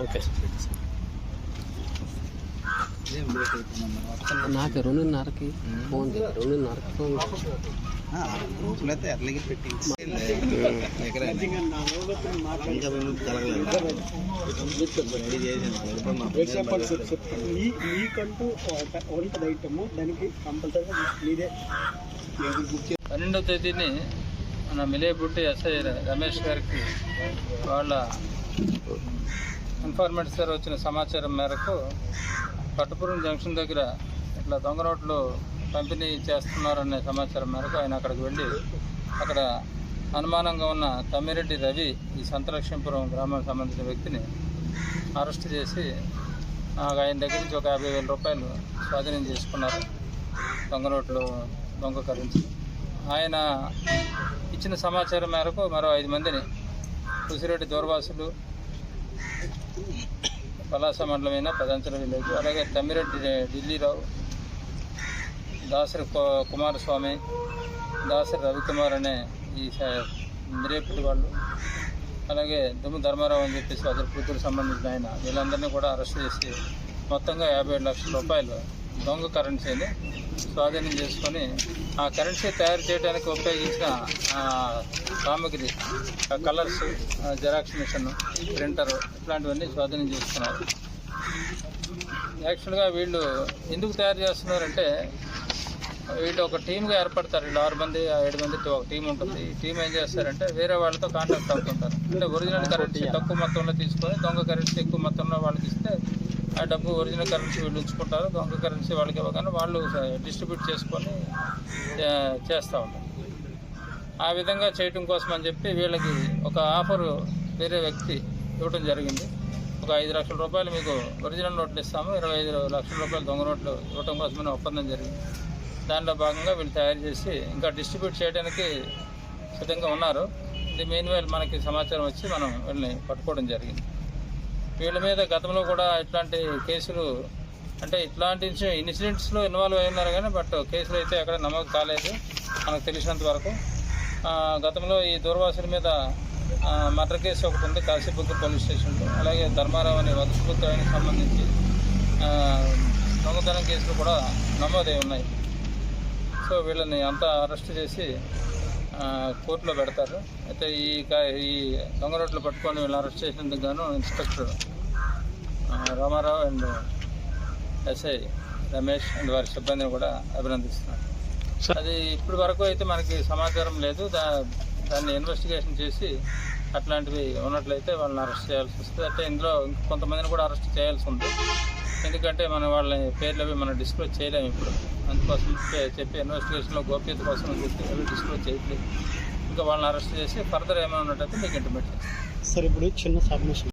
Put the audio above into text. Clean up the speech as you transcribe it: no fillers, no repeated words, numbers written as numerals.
Okay నాకు 2:30కి phone 2:30కి phone గ్రూపులు అయితే ఎర్లీగా పెట్టి మీకంటూ వంటది ఐటమ్ దానికి కంపల్సరీగా మీదే 12వ తేదీని మన మిలేబుట్టి ఎస్ఐ రమేష్ గారికి వాళ్ళ ఇన్ఫార్మేట్స్ ద్వారా వచ్చిన సమాచారం మేరకు పట్టుపురం జంక్షన్ దగ్గర ఇట్లా దొంగ నోట్లు పంపిణీ చేస్తున్నారనే సమాచారం మేరకు ఆయన అక్కడికి వెళ్ళి అక్కడ అనుమానంగా ఉన్న తమ్మిరెడ్డి రవి ఈ సంతలక్ష్మీపురం గ్రామానికి సంబంధించిన వ్యక్తిని అరెస్ట్ చేసి ఆయన దగ్గర నుంచి ఒక 50,000 రూపాయలు స్వాధీనం చేసుకున్నారు. దొంగ నోట్లు దొంగ కరెన్సీ. ఆయన ఇచ్చిన సమాచారం మేరకు మరో 5 మందిని కుసిరెడ్డి దూర్వాసులు పలాస మండలమైన పెదంచల విలేజ్, అలాగే తమ్మిరెడ్డి ఢిల్లీరావు, దాసరి కుమారస్వామి, దాసరి రవికుమార్ అనే ఈ మిరేపుటి వాళ్ళు, అలాగే దుమ్ము ధర్మారావు అని చెప్పేసి అతని కూతురు సంబంధించిన ఆయన, వీళ్ళందరినీ కూడా అరెస్ట్ చేసి మొత్తంగా 57 లక్షల రూపాయలు దొంగ కరెన్సీని స్వాధీనం చేసుకొని ఆ కరెన్సీ తయారు చేయడానికి ఉపయోగించిన సామగ్రి, కలర్స్, జెరాక్స్ మిషన్, ప్రింటర్ ఇట్లాంటివన్నీ స్వాధీనం చేసుకున్నారు. యాక్చువల్గా వీళ్ళు ఎందుకు తయారు చేస్తున్నారంటే వీళ్ళు ఒక టీమ్గా ఏర్పడతారు. వీళ్ళు 6 మంది 7 మందితో ఒక టీం ఉంటుంది. ఈ టీం ఏం చేస్తారంటే వేరే వాళ్ళతో కాంటాక్ట్ అవుతుంటారు. అంటే ఒరిజినల్ కరెన్సీ తక్కువ మొత్తంలో తీసుకొని దొంగ కరెన్సీ ఎక్కువ మొత్తంలో వాళ్ళకి ఇస్తే ఆ డబ్బు ఒరిజినల్ కరెన్సీ వీళ్ళు ఉంచుకుంటారు. దొంగ కరెన్సీ వాళ్ళకి ఇవ్వగానే వాళ్ళు డిస్ట్రిబ్యూట్ చేసుకొని చేస్తూ ఉంటారు. ఆ విధంగా చేయటం కోసం అని చెప్పి వీళ్ళకి ఒక ఆఫరు వేరే వ్యక్తి ఇవ్వడం జరిగింది. ఒక 5 లక్షల రూపాయలు మీకు ఒరిజినల్ నోట్లు ఇస్తాము, 25 లక్షల రూపాయలు దొంగ నోట్లు ఇవ్వడం కోసమని ఒప్పందం జరిగింది. దానిలో భాగంగా వీళ్ళు తయారు చేసి ఇంకా డిస్ట్రిబ్యూట్ చేయడానికి సిద్ధంగా ఉన్నారు. ఇది మెయిన్వైల్ మనకి సమాచారం వచ్చి మనం వీళ్ళని పట్టుకోవడం జరిగింది. వీళ్ళ మీద గతంలో కూడా ఇట్లాంటి కేసులు, అంటే ఇట్లాంటి ఇన్సిడెంట్స్లో ఇన్వాల్వ్ అయి ఉన్నారు కానీ బట్ కేసులు అయితే ఎక్కడ నమోదు కాలేదు మనకు తెలిసినంత వరకు. గతంలో ఈ దూర్వాసుల మీద మర్డర్ కేసు ఒకటి ఉంది కాశీపుత్తూరు పోలీస్ స్టేషన్లో, అలాగే ధర్మారావు అనే వదసుపుత్రానికి సంబంధించి దొంగతనం కేసులు కూడా నమోదై ఉన్నాయి. సో వీళ్ళని అంతా అరెస్ట్ చేసి కోర్టులో పెడతారు. అయితే ఈ దొంగ రోడ్లు పట్టుకొని వీళ్ళని అరెస్ట్ చేసినందుకు గాను inspector Ramarao and SI Ramesh and వారి సిబ్బందిని కూడా అభినందిస్తున్నారు. అది ఇప్పటి వరకు అయితే మనకి సమాచారం లేదు. దాన్ని ఇన్వెస్టిగేషన్ చేసి అట్లాంటివి ఉన్నట్లయితే వాళ్ళని అరెస్ట్ చేయాల్సి వస్తుంది. అంటే ఇందులో కొంతమందిని కూడా అరెస్ట్ చేయాల్సి ఉంది. ఎందుకంటే మనం వాళ్ళని పేర్లు అవి మనం డిస్క్లోజ్ చేయలేము ఇప్పుడు. అందుకోసం చెప్పి ఇన్వెస్టిగేషన్లో గోప్యత కోసం చెప్పి అవి డిస్క్లోజ్ చేయట్లేదు. ఇంకా వాళ్ళని అరెస్ట్ చేసి ఫర్దర్ ఏమైనా ఉన్నట్టయితే మీకు ఇంటిమేట్ చేస్తాం. సార్ ఇప్పుడు చిన్న సబ్మిషన్